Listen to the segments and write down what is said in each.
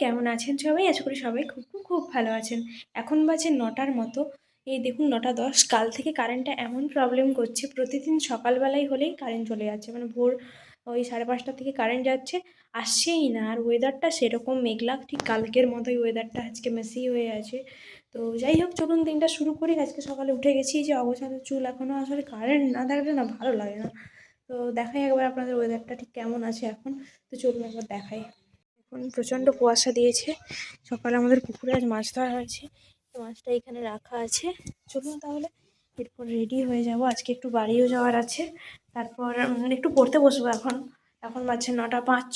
কেমন আছেন সবাই? আশা করি সবাই খুব খুব খুব ভালো আছেন। এখন বাজে ৯টার মতো। এই দেখুন ৯টা ১০। কাল থেকে কারেন্টটা এমন প্রবলেম করছে, প্রতিদিন সকালবেলায় হলেই কারেন্ট চলে যাচ্ছে। মানে ভোর ওই ৫:৩০ থেকে কারেন্ট যাচ্ছে, আসছেই না। আর ওয়েদারটা সেরকম মেঘলা, ঠিক কালকের মতোই ওয়েদারটা আজকে মেসি হয়ে আছে। তো যাই হোক, চলুন দিনটা শুরু করি। আজকে সকালে উঠে গেছি, যে অগোছালো চুল এখনও, আসলে কারেন্ট না থাকলে না ভালো লাগে না। তো দেখাই একবার আপনাদের ওয়েদারটা ঠিক কেমন আছে এখন। তো চলুন একবার দেখাই। এখন প্রচণ্ড কুয়াশা দিয়েছে। সকালে আমাদের পুকুরে আজ মাছ ধরা হয়েছে, তো মাছটা এখানে রাখা আছে। চলুন তাহলে এরপর রেডি হয়ে যাব। আজকে একটু বাড়িও যাওয়ার আছে। তারপর একটু পড়তে বসবো। এখন এখন বাজছে ৯টা ৫।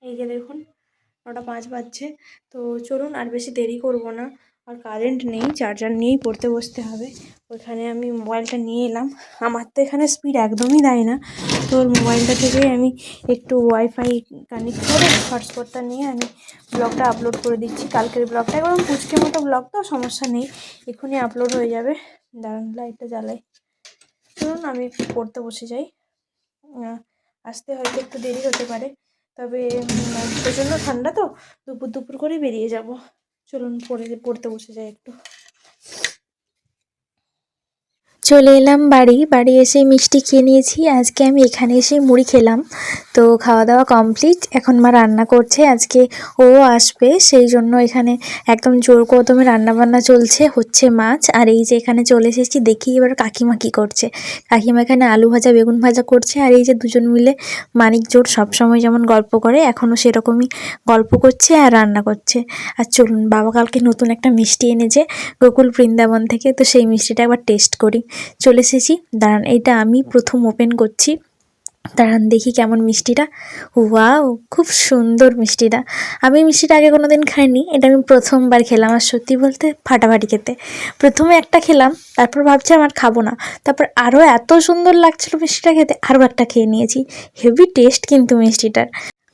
এই যে দেখুন ৯টা ৫ বাজছে। তো চলুন আর বেশি দেরি করব না। আর কারেন্ট নেই, চার্জার নিয়েই পড়তে বসতে হবে। ওইখানে আমি মোবাইলটা নিয়ে এলাম। আমার তো এখানে স্পিড একদমই দেয় না, তো ওর মোবাইলটা থেকে আমি একটু ওয়াইফাই কানেক্ট করে হটস্পটটা নিয়ে আমি ব্লগটা আপলোড করে দিচ্ছি। কালকের ব্লগটা একদম পুচকে মতো ব্লগ, তো সমস্যা নেই, এক্ষুনি আপলোড হয়ে যাবে। দাঁড়ান লাইটটা জ্বালাই। চলুন আমি একটু পড়তে বসে যাই। আসতে হয়তো একটু দেরি হতে পারে, তবে প্রচণ্ড ঠান্ডা, তো দুপুর দুপুর করে বেরিয়ে যাব। চলুন পড়তে বসে যাই একটু। চলে এলাম বাড়ি এসে মিষ্টি খেয়ে নিয়েছি। আজকে আমি এখানে এসে মুড়ি খেলাম। তো খাওয়া দাওয়া কমপ্লিট। এখন মা রান্না করছে, আজকে ও আসবে, সেই জন্য এখানে একদম জোর কদমে রান্নাবান্না চলছে, হচ্ছে মাছ। আর এই যে এখানে চলে এসেছি, দেখি এবার কাকিমা কী করছে। কাকিমা এখানে আলু ভাজা বেগুন ভাজা করছে। আর এই যে দুজন মিলে মানিক জোড় সবসময় যেমন গল্প করে, এখনও সেরকমই গল্প করছে আর রান্না করছে। আর চলুন, বাবা কালকে নতুন একটা মিষ্টি এনেছে গোকুল বৃন্দাবন থেকে, তো সেই মিষ্টিটা একবার টেস্ট করি। চলে এসেছি, দাঁড়ান, এটা আমি প্রথম ওপেন করছি। দাঁড়ান দেখি কেমন মিষ্টিটা। ওয়াও, খুব সুন্দর মিষ্টিটা। আমি মিষ্টিটা আগে কোনো দিন খাইনি, এটা আমি প্রথমবার খেলাম। আর সত্যি বলতে ফাটাফাটি খেতে। প্রথমে একটা খেলাম, তারপর ভাবছি আমার খাবো না, তারপর আরও এত সুন্দর লাগছিল মিষ্টিটা খেতে, আরও একটা খেয়ে নিয়েছি। হেভি টেস্ট কিন্তু মিষ্টিটার।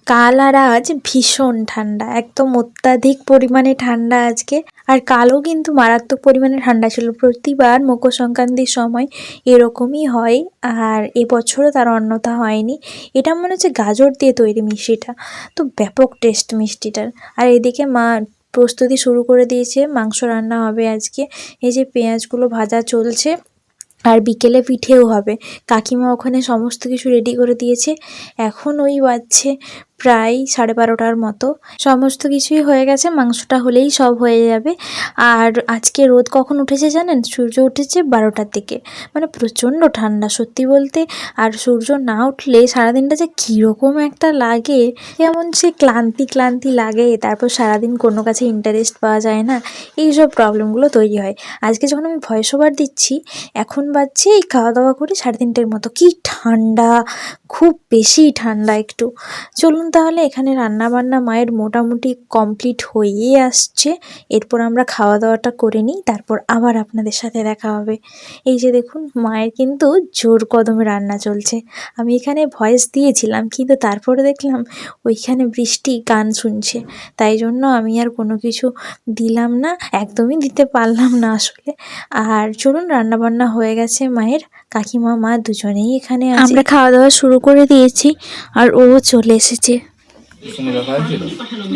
কাল আর আজ ভীষণ ঠান্ডা, একদম অত্যাধিক পরিমাণে ঠান্ডা আজকে। আর কালও কিন্তু মারাত্মক পরিমাণে ঠান্ডা ছিল। প্রতিবার মকর সংক্রান্তির সময় এরকমই হয়, আর এবছরও তার অন্যথা হয়নি। এটা মনে হচ্ছে গাজর দিয়ে তৈরি মিষ্টিটা, তো ব্যাপক টেস্ট মিষ্টিটার। আর এদিকে মা প্রস্তুতি শুরু করে দিয়েছে, মাংস রান্না হবে আজকে। এই যে পেঁয়াজগুলো ভাজা চলছে, আর বিকেলে পিঠেও হবে। কাকিমা ওখানে সমস্ত কিছু রেডি করে দিয়েছে। এখন ওই বাজছে প্রায় 12:30টার মতো। সমস্ত কিছুই হয়ে গেছে, মাংসটা হলেই সব হয়ে যাবে। আর আজকে রোদ কখন উঠেছে জানেন? সূর্য উঠেছে 12টার দিকে। মানে প্রচণ্ড ঠান্ডা সত্যি বলতে। আর সূর্য না উঠলে সারাদিনটা যে কীরকম একটা লাগে, কেমন সে ক্লান্তি ক্লান্তি লাগে। তারপর সারাদিন কোনো কাছে ইন্টারেস্ট পাওয়া যায় না, এইসব প্রবলেমগুলো তৈরি হয়। আজকে যখন আমি ভয়েস ওভার দিচ্ছি, এখন বাজছে এই খাওয়া দাওয়া করে 3:30টার মতো। কি ঠান্ডা, খুব বেশি ঠান্ডা একটু। চলুন তাহলে, এখানে রান্নাবান্না মায়ের মোটামুটি কমপ্লিট হয়েই আসছে। এরপর আমরা খাওয়া দাওয়াটা করে নিই, তারপর আবার আপনাদের সাথে দেখা হবে। এই যে দেখুন, মায়ের কিন্তু জোর কদমে রান্না চলছে। আমি এখানে ভয়েস দিয়েছিলাম, কিন্তু তারপরে দেখলাম ওইখানে বৃষ্টি গান শুনছে, তাই জন্য আমি আর কোনো কিছু দিলাম না, একদমই দিতে পারলাম না আসলে। আর চলুন, রান্নাবান্না হয়ে গেছে মায়ের। কাকিমা মা দুজনেই এখানে আছে। আমরা খাওয়া দাওয়া শুরু করে দিয়েছি, আর ও চলে এসেছে।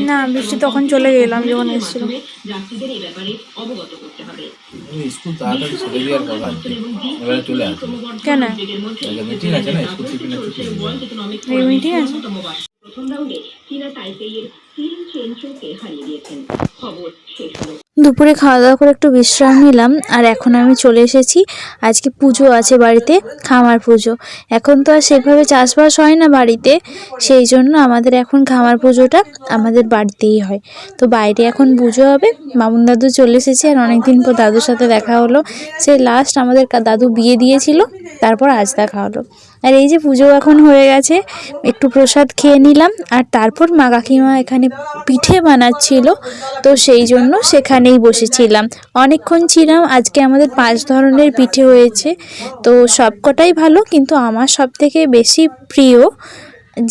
না, বৃষ্টি তখন চলে গেলাম যখন এসেছিল। কেন? মিটিং আছে। দুপুরে খাওয়া দাওয়া করে একটু বিশ্রাম নিলাম, আর এখন আমি চলে এসেছি। আজকে পুজো আছে বাড়িতে, খামার পুজো। এখন তো আর সেভাবে চাষবাস হয় না বাড়িতে, সেই জন্য আমাদের এখন খামার পুজোটা আমাদের বাড়িতেই হয়। তো বাইরে এখন পুজো হবে। মামুন দাদু চলে এসেছে, আর অনেকদিন পর দাদুর সাথে দেখা হলো। সে লাস্ট আমাদের দাদু বিয়ে দিয়েছিল, তারপর আজ দেখা হলো। আর এই যে পুজো এখন হয়ে গেছে, একটু প্রসাদ খেয়ে নিলাম। আর তারপর মা কাকিমা এখানে পিঠে বানাচ্ছিল, তো সেই জন্য সেখানেই বসেছিলাম, অনেকক্ষণ ছিলাম। আজকে আমাদের 5 ধরনের পিঠে হয়েছে, তো সবকটাই ভালো, কিন্তু আমার সবথেকে বেশি প্রিয়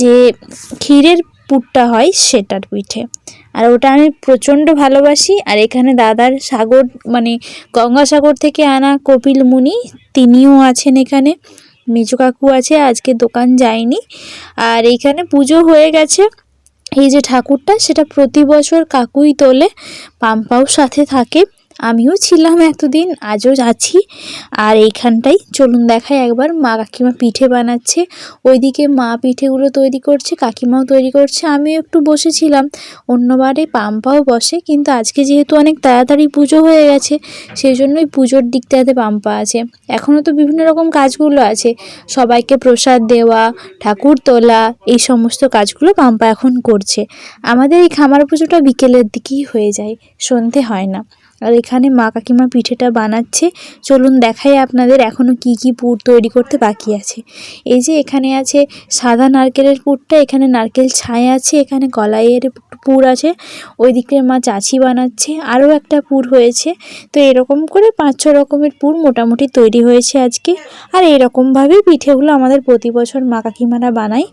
যে ক্ষীরের পুরটা হয় সেটার পিঠে, আর ওটা আমি প্রচণ্ড ভালোবাসি। আর এখানে দাদার সাগর, মানে গঙ্গাসাগর থেকে আনা কপিল মুনি, তিনিও আছেন এখানে। মেজো কাকু আছে, আজকে দোকান যায়নি। আর এইখানে পুজো হয়ে গেছে, এই যে ঠাকুরটা সেটা প্রতি বছর কাকুই তোলে, পাম্পাও সাথে থাকে, আমিও ছিলাম এতদিন, আজও আছি। আর এইখানটাই চলুন দেখাই একবার, মা কাকিমা পিঠে বানাচ্ছে, ওইদিকে মা পিঠেগুলো তৈরি করছে, কাকিমাও তৈরি করছে, আমিও একটু বসেছিলাম। অন্যবারে পাম্পাও বসে, কিন্তু আজকে যেহেতু অনেক তাড়াতাড়ি পুজো হয়ে গেছে সেই জন্যই পুজোর দিকটাতে পাম্পা আছে। এখনও তো বিভিন্ন রকম কাজগুলো আছে, সবাইকে প্রসাদ দেওয়া, ঠাকুর তোলা, এই সমস্ত কাজগুলো পাম্পা এখন করছে। আমাদের এই খামার পুজোটা বিকেলের দিকেই হয়ে যায়, সন্ধে হয় না। আর এখানে মা কাকিমা পিঠেটা বানাচ্ছে, চলুন দেখাই আপনাদের এখনও কি কি পুর তৈরি করতে বাকি আছে। এই যে এখানে আছে সাদা নারকেলের পুরটা, এখানে নারকেল ছাই আছে, এখানে কলাইয়ের পুর আছে, ওই দিকে মা চাচি বানাচ্ছে, আরও একটা পুর হয়েছে। তো এরকম করে 5-6 রকমের পুর মোটামুটি তৈরি হয়েছে আজকে। আর এরকমভাবেই পিঠেগুলো আমাদের প্রতি বছর মা কাকিমারা বানায়।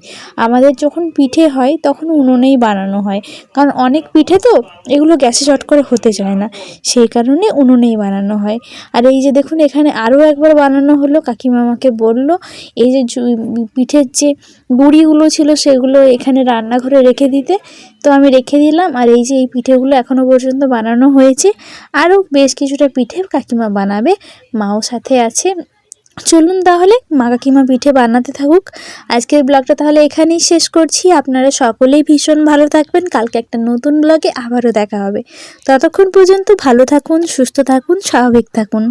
আমাদের যখন পিঠে হয় তখন উনুনেই বানানো হয়, কারণ অনেক পিঠে তো এগুলো গ্যাসে চট করে হতে চায় না, সেই কারণে উনুনেই বানানো হয়। আর এই যে দেখুন এখানে আরও একবার বানানো হলো, কাকিমা আমাকে বলল এই যে পিঠের যে গুঁড়িগুলো ছিল সেগুলো এখানে রান্নাঘরে রেখে দিতে, তো আমি রেখে দিলাম। আর এই যে এই পিঠেগুলো এখনও পর্যন্ত বানানো হয়েছে, আরও বেশ কিছুটা পিঠে কাকিমা বানাবে, মাও সাথে আছে। চলুন তাহলে মা কাকিমা পিঠে বানাতে থাকুক। আজকের ব্লগটা তাহলে এখানেই শেষ করছি। আপনারা সকলেই ভীষণ ভালো থাকবেন, কালকে একটা নতুন ব্লগে আবারও দেখা হবে। ততক্ষণ পর্যন্ত ভালো থাকুন, সুস্থ থাকুন, স্বাভাবিক থাকুন।